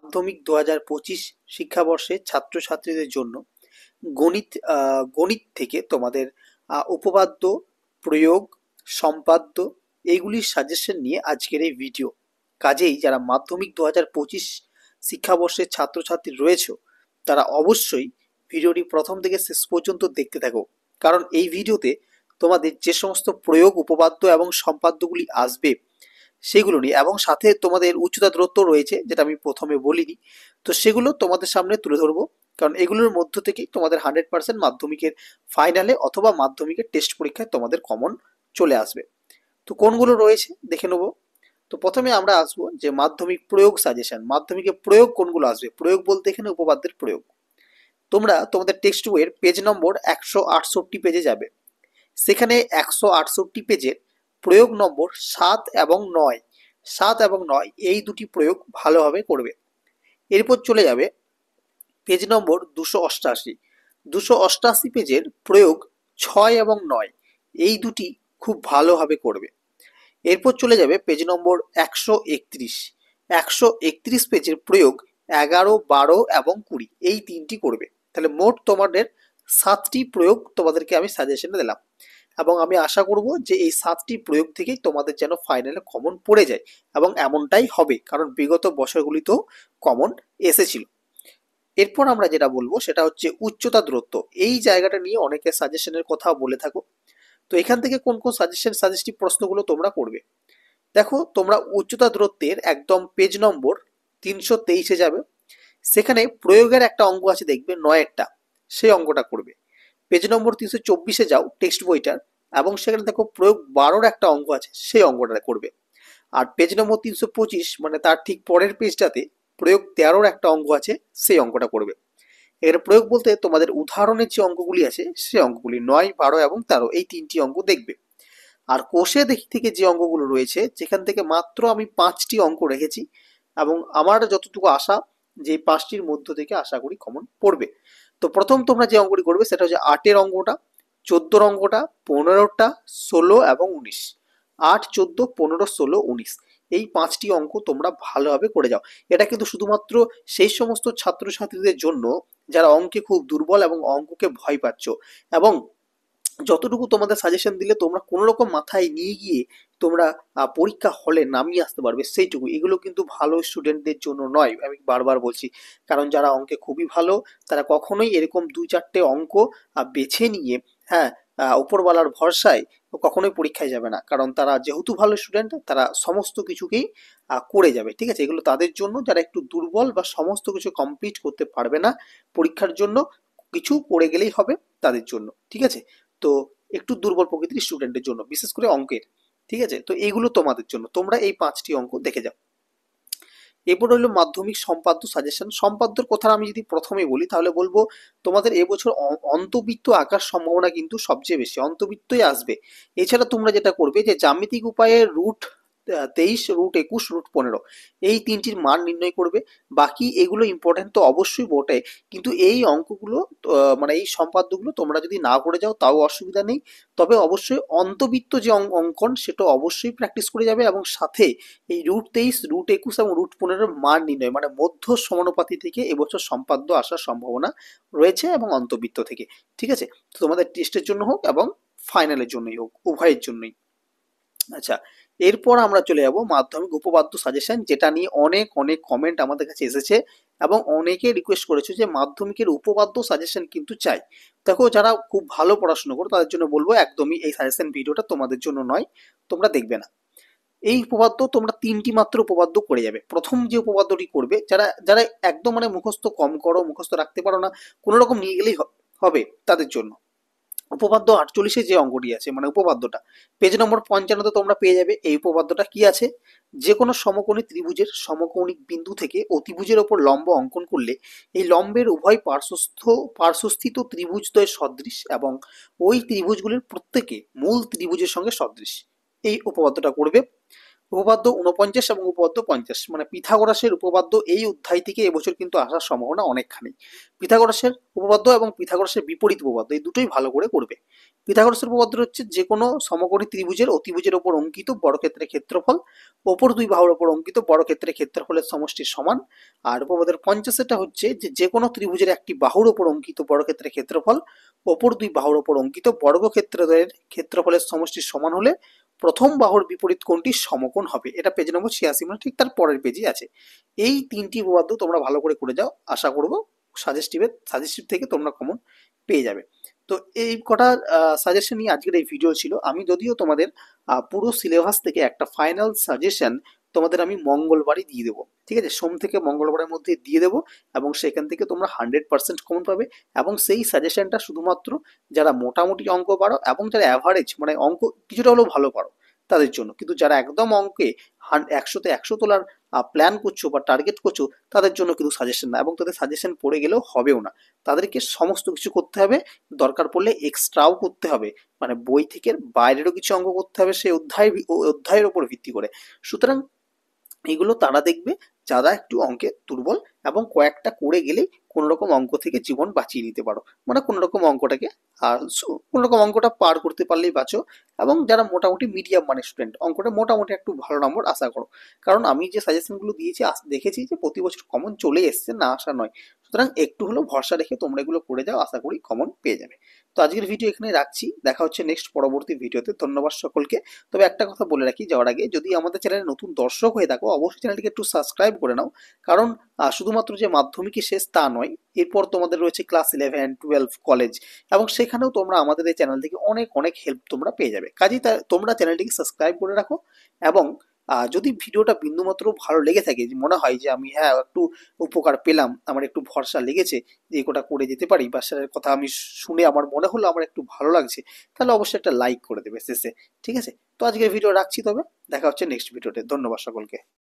মাধ্যমিক 2025 শিক্ষাবর্ষের ছাত্রছাত্রীদের জন্য গণিত থেকে তোমাদের উপপাদ্য, প্রয়োগ, সম্পাদ্য এইগুলির সাজেশন নিয়ে আজকের এই ভিডিও। কাজেই যারা মাধ্যমিক 2025 শিক্ষাবর্ষের ছাত্রছাত্রী রয়েছে তারা অবশ্যই ভিডিওটি প্রথম থেকে শেষ পর্যন্ত দেখতে থাকো, কারণ এই ভিডিওতে তোমাদের যে সমস্ত প্রয়োগ, উপপাদ্য এবং সম্পাদ্যগুলি আসবে সেগুলো নিয়ে, এবং সাথে তোমাদের উচ্চতা দূরত্ব রয়েছে যেটা আমি প্রথমে বলিনি, তো সেগুলো তোমাদের সামনে তুলে ধরবো। কারণ এগুলোর মধ্য থেকেই তোমাদের 100% মাধ্যমিকের ফাইনালে অথবা মাধ্যমিকের টেস্ট পরীক্ষায় তোমাদের কমন চলে আসবে। তো কোনগুলো রয়েছে দেখে নেবো। তো প্রথমে আমরা আসবো যে মাধ্যমিক প্রয়োগ সাজেশন। মাধ্যমিকে প্রয়োগ কোনগুলো আসবে? প্রয়োগ বলতে এখানে উপপাদ্যের প্রয়োগ। তোমরা তোমাদের টেক্সট বইয়ের পেজ নম্বর 168 পেজে যাবে। সেখানে 168 পেজের প্রয়োগ নম্বর 7 এবং 9, 7 এবং 9 এই দুটি প্রয়োগ ভালোভাবে করবে। এরপর চলে যাবে পেজ নম্বর 288। 288 পেজের প্রয়োগ 6 এবং 9 এই দুটি খুব ভালোভাবে করবে। এরপর চলে যাবে পেজ নম্বর 131। 131 পেজের প্রয়োগ 11, 12 এবং 20 এই তিনটি করবে। তাহলে মোট তোমাদের 7টি প্রয়োগ তোমাদেরকে আমি সাজেশনে দিলাম, এবং আমি আশা করব যে এই 7টি প্রয়োগ থেকেই তোমাদের যেন ফাইনালে কমন পড়ে যায়, এবং এমনটাই হবে, কারণ বিগত বছরগুলিতেও কমন এসেছিল। এরপর আমরা যেটা বলবো সেটা হচ্ছে উচ্চতা দূরত্ব। এই জায়গাটা নিয়ে অনেকে সাজেশনের কথা বলে থাকো। তো এখান থেকে কোন কোন সাজেস্টিভ প্রশ্নগুলো তোমরা করবে? দেখো, তোমরা উচ্চতা দূরত্বের একদম পেজ নম্বর 323-এ যাবে। সেখানে প্রয়োগের একটা অঙ্ক আছে, দেখবে 9-এরটা, সেই অঙ্কটা করবে। পেজ নম্বর 324-এ যাও টেক্সট বইটার, এবং সেখানে দেখো প্রয়োগ 12-র একটা অঙ্ক আছে, সেই অঙ্কটা করবে। আর পেজ নম্বর 325 মানে তার ঠিক পরের পেজটাতে প্রয়োগ 13-র একটা অঙ্ক আছে, সেই অঙ্কটা করবে। এখানে প্রয়োগ বলতে তোমাদের উদাহরণের যে অঙ্কগুলি আছে সেই অঙ্কগুলি 9, 12 এবং 13 এই তিনটি অঙ্ক দেখবে। আর কোষে দেখি থেকে যে অঙ্কগুলো রয়েছে, যেখান থেকে মাত্র আমি 5টি অঙ্ক রেখেছি, এবং আমার যতটুকু আশা যে 5টির মধ্য থেকে আশা করি কমন পড়বে। তো প্রথম তোমরা যে অঙ্কটি করবে সেটা হচ্ছে 8-এর অঙ্কটা, 14-র অঙ্কটা, 15টা, 16 এবং 19। 8, 14, 15, 16, 19 এই 5টি অঙ্ক তোমরা ভালোভাবে করে যাও। এটা কিন্তু শুধুমাত্র সেই সমস্ত ছাত্রছাত্রীদের জন্য যারা অঙ্কে খুব দুর্বল এবং অঙ্ককে ভয় পাচ্ছ, এবং যতটুকু তোমাদের সাজেশন দিলে তোমরা কোনো রকম মাথায় নিয়ে গিয়ে তোমরা পরীক্ষা হলে নামিয়ে আসতে পারবে সেইটুকু। এগুলো কিন্তু ভালো স্টুডেন্টদের জন্য নয়, আমি বারবার বলছি। কারণ যারা অঙ্কে খুবই ভালো তারা কখনোই এরকম 2-4টে অঙ্ক বেছে নিয়ে, হ্যাঁ, উপরওয়ালার ভরসায় কখনোই পরীক্ষায় যাবে না। কারণ তারা যেহেতু ভালো স্টুডেন্ট, তারা সমস্ত কিছুকেই করে যাবে। ঠিক আছে, এগুলো তাদের জন্য যারা একটু দুর্বল বা সমস্ত কিছু কমপ্লিট করতে পারবে না পরীক্ষার জন্য, কিছু পড়ে গেলেই হবে তাদের জন্য। ঠিক আছে, তো একটু দুর্বল প্রকৃতির স্টুডেন্টের জন্য, বিশেষ করে অঙ্কের। ঠিক আছে, তো এইগুলো তোমাদের জন্য, তোমরা এই 5টি অঙ্ক দেখে যাও। এরপর হলো মাধ্যমিক সম্পাদ্য সাজেশন। সম্পাদ্যর কথা আমি যদি প্রথমে বলি তাহলে বলবো তোমাদের এবছর অন্তবৃত্ত আঁকার সম্ভাবনা কিন্তু সবচেয়ে বেশি, অন্তবৃত্তই আসবে। এছাড়া তোমরা যেটা করবে যে জ্যামিতিক উপায়ে রুট 23, রুট 21, রুট 15 এই তিনটির মান নির্ণয় করবে। বাকি এগুলো ইম্পর্টেন্ট তো অবশ্যই বটে, কিন্তু এই অঙ্কগুলো মানে এই সম্পাদ্যগুলো তোমরা যদি না করে যাও তাও অসুবিধা নেই। তবে অবশ্যই অন্তবৃত্ত যে অঙ্কন সেটা অবশ্যই প্র্যাকটিস করে যাবে, এবং সাথে এই রুট 23, রুট 21 এবং রুট 15 মান নির্ণয় মানে মধ্য সমানুপাতি থেকে এবছর সম্পাদ্য আসার সম্ভাবনা রয়েছে, এবং অন্তবৃত্ত থেকে। ঠিক আছে, তো তোমাদের টেস্টের জন্য হোক এবং ফাইনালের জন্যই হোক, উভয়ের জন্যই। আচ্ছা, এরপর আমরা চলে যাব মাধ্যমিক উপপাদ্য সাজেশন, যেটা নিয়ে অনেক অনেক কমেন্ট আমাদের কাছে এসেছে, এবং অনেকে রিকোয়েস্ট করেছে যে মাধ্যমিকের উপপাদ্য সাজেশন কিন্তু চাই। দেখো, যারা খুব ভালো পড়াশোনা করো তাদের জন্য বলবো একদমই এই সাজেশন ভিডিওটা তোমাদের জন্য নয়, তোমরা দেখবে না। এই উপপাদ্য তোমরা 3টি মাত্র উপপাদ্য করে যাবে। প্রথম যে উপপাদ্যটি করবে, যারা যারা একদম মানে মুখস্থ কম করো, মুখস্থ রাখতে পারো না, কোনো রকম নিয়ে গেলেই হবে তাদের জন্য। উপপাদ্য 48-এ যে অঙ্কটি আছে মানে উপপাদ্যটা পেজ নম্বর 55-তে তোমরা পেয়ে যাবে। এই উপপাদ্যটা কি আছে? যে কোনো সমকোণী ত্রিভুজের সমকৌণিক বিন্দু থেকে অতিভুজের ওপর লম্ব অঙ্কন করলে এই লম্বের উভয় পার্শ্বস্থিত ত্রিভুজদ্বয় সদৃশ, এবং ওই ত্রিভুজগুলির প্রত্যেকে মূল ত্রিভুজের সঙ্গে সদৃশ। এই উপপাদ্যটা করবে। উপপাদ্য 49 এবং উপপাদ্য 50, মানে পিথাগোরাসের উপপাদ্য এই অধ্যায় থেকে এবছর কিন্তু আসার সম্ভাবনা অনেকখানি। পিথাগোরাসের উপপাদ্য এবং পিথাগোরাসের বিপরীত উপপাদ্য এই দুটোই ভালো করে করবে। পিথাগোরাসের উপপাদ্য হচ্ছে যে কোনো সমকোণী ত্রিভুজের অতিভুজের ওপর অঙ্কিত বর্গক্ষেত্রের ক্ষেত্রফল অপর দুই বাহুর ওপর অঙ্কিত বর্গক্ষেত্রের ক্ষেত্রফলের সমষ্টির সমান। আর উপপাদ্যের 50 হচ্ছে যে কোনো ত্রিভুজের একটি বাহুর ওপর অঙ্কিত বর্গক্ষেত্রের ক্ষেত্রফল অপর দুই বাহুর ওপর অঙ্কিত বর্গক্ষেত্রের ক্ষেত্রফলের সমষ্টির সমান হলে প্রথম বাহুর বিপরীত কোণটি সমকোণ হবে। এটা পেজ নম্বর 86, মানে ঠিক তার পরের পেজই আছে। এই তিনটি উপপাদ্য তোমরা ভালো করে করে যাও, আশা করব সাজেস্টিভ থেকে তোমরা কমন পেয়ে যাবে। তো এই কটা সাজেশন নিয়ে আজকের এই ভিডিও ছিল। আমি যদিও তোমাদের পুরো সিলেবাস থেকে একটা ফাইনাল সাজেশন তোমাদের আমি মঙ্গলবারই দিয়ে দেবো, ঠিক আছে, সোম থেকে মঙ্গলবারের মধ্যে দিয়ে দেবো, এবং সেখান থেকে তোমরা 100% কমন পাবে। এবং সেই সাজেশনটা শুধুমাত্র যারা মোটামুটি অঙ্ক পারো এবং যারা অ্যাভারেজ মানে অঙ্ক কিছুটা হলেও ভালো পারো তাদের জন্য, কিন্তু যারা একদম অঙ্কে 100তে 100 তোলার প্ল্যান করছো বা টার্গেট করছো তাদের জন্য কিন্তু সাজেশন না, এবং তাদের সাজেশন পড়ে গেলেও হবেও না। তাদেরকে সমস্ত কিছু করতে হবে, দরকার পড়লে এক্সট্রাও করতে হবে, মানে বই থেকে বাইরেরও কিছু অঙ্ক করতে হবে সেই অধ্যায়ের উপর ভিত্তি করে। সুতরাং এগুলো তারা দেখবে যারা একটু অঙ্কে দুর্বল, এবং কয়েকটা করে গেলেই কোনো রকম অঙ্ক থেকে জীবন বাঁচিয়ে নিতে পারো, মানে কোনো রকম অঙ্কটাকে কোনো রকম অঙ্কটা পার করতে পারলেই বাঁচো। এবং যারা মোটামুটি মিডিয়াম মানে স্টুডেন্ট, অঙ্কটা মোটামুটি একটু ভালো নম্বর আশা করো, কারণ আমি যে সাজেশনগুলো দিয়েছি দেখেছি যে প্রতি বছর কমন চলে এসছে, না আসা নয়। সুতরাং একটু হলেও ভরসা রেখে তোমরা এগুলো করে যাও, আশা করি কমন পেয়ে যাবে। তো আজকের ভিডিও এখানে রাখছি, দেখা হচ্ছে নেক্সট পরবর্তী ভিডিওতে। ধন্যবাদ সকলকে। তবে একটা কথা বলে রাখি যাওয়ার আগে, যদি আমাদের চ্যানেলে নতুন দর্শক হয়ে থাকো অবশ্যই চ্যানেলটিকে একটু সাবস্ক্রাইব করে নাও, কারণ শুধুমাত্র যে মাধ্যমিকই শেষ তা নয়, এরপর তোমাদের রয়েছে ক্লাস 11, 12, কলেজ, এবং সেখানেও তোমরা আমাদের এই চ্যানেল থেকে অনেক অনেক হেল্প তোমরা পেয়ে যাবে। কাজেই তোমরা চ্যানেলটিকে সাবস্ক্রাইব করে রাখো। এবং যদি ভিডিওটা বিন্দুমাত্র ভালো লেগে থাকে, যে মনে হয় যে আমি হ্যাঁ একটু উপকার পেলাম, আমার একটু ভরসা লেগেছে যে এটা করে যেতে পারি, বা স্যারের কথা আমি শুনে আমার মনে হলো আমার একটু ভালো লাগছে, তাহলে অবশ্যই একটা লাইক করে দেবে শেষে, ঠিক আছে। তো আজকের ভিডিও রাখছি, তবে দেখা হচ্ছে নেক্সট ভিডিওতে। ধন্যবাদ সকলকে।